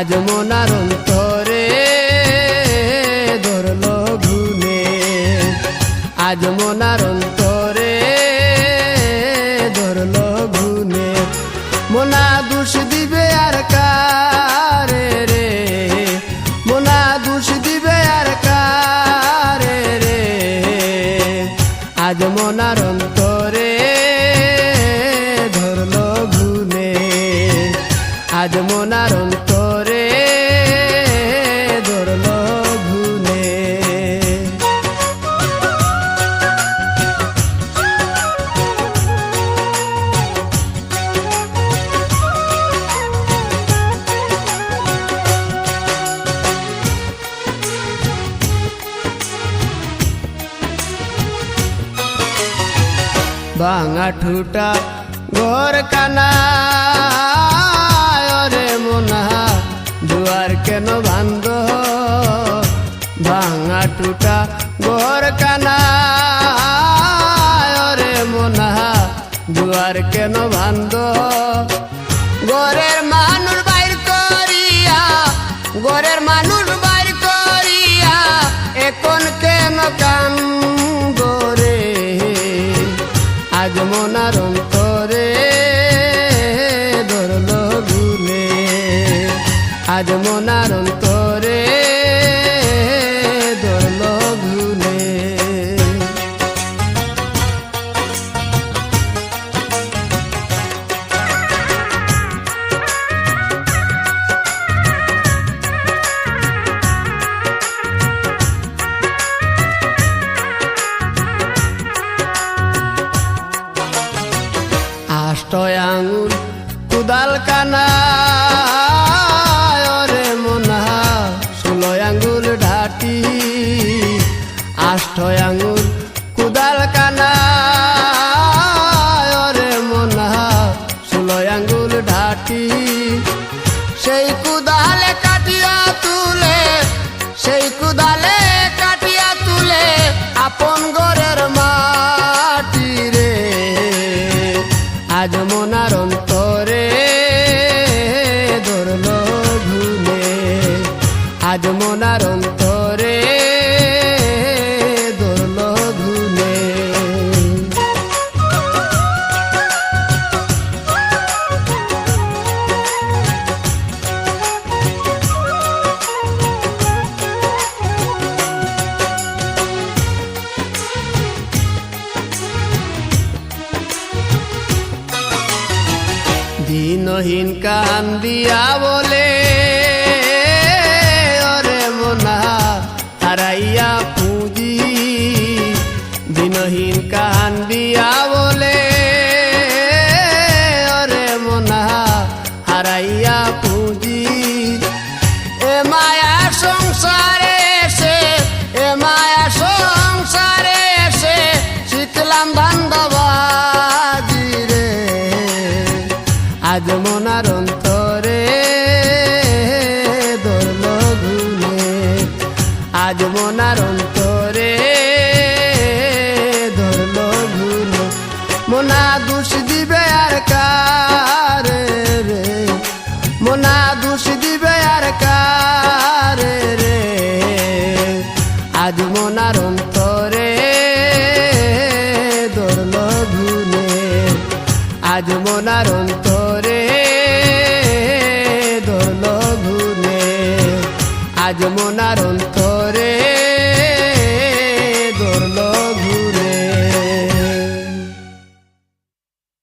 আজ মনার অন্তরে ধরলো ঘুনে, আজ মনার অন্তরে ধরলো ঘুনে। মোনা দোষ দিবে আর কারে রে, মোনা দোষ দিবে আর কারে রে, আজ মনার অন্তরে ধরলো ঘুনে, আজ মনার অন্তরে ধরলো ঘুনে। ভাঙা ঠুটা ঘর কানা রে মোনা দুয়ার কেন বান্ধ, ভাঙা টুটা ঘর কানা রে মোনা দুয়ার কেন বান্ধ। ঘরের মানুষ বাইর করিয়া, ঘরের মানুষ বাইর করিয়া এখন কেন কান্দ রে, আজ মনার অন্তরে ধরলো ঘুনে, আজ মনার অন্তরে ধরলো ঘুনে। আষ্ট আঙুল কুদাল কানা রে মোনা 16 আঙ্গুল ঢাটি, আষ্ট আঙুল কুদাল কানা রে মোনা 16 আঙ্গুল ঢাটি। সেই কুদালে কাটিয়া তুলে, সেই কুদালে কাটিয়া তুলে আপন ঘরের মাটি রে, আজ মনার অন্তরে ধরলো ঘুনে, আজ মনার অন্তরে ধরলো ঘুনে। দিনহীন কান্দিয়া বলে ওরে মোনা হারাইয়া পুঁজি, দিনহীন কান্দিয়া বলে ওরে মোনা হারাইয়া পুঁজি। এ মায়া সংসারে এসে, এ মায়া সংসারে এসে শিখলাম ধান্দাবাজি রে, আজ মনার অন্তরে ধরলো ঘুনে, আজ মনার অন্তরে ধরলো ঘুনে। মোনা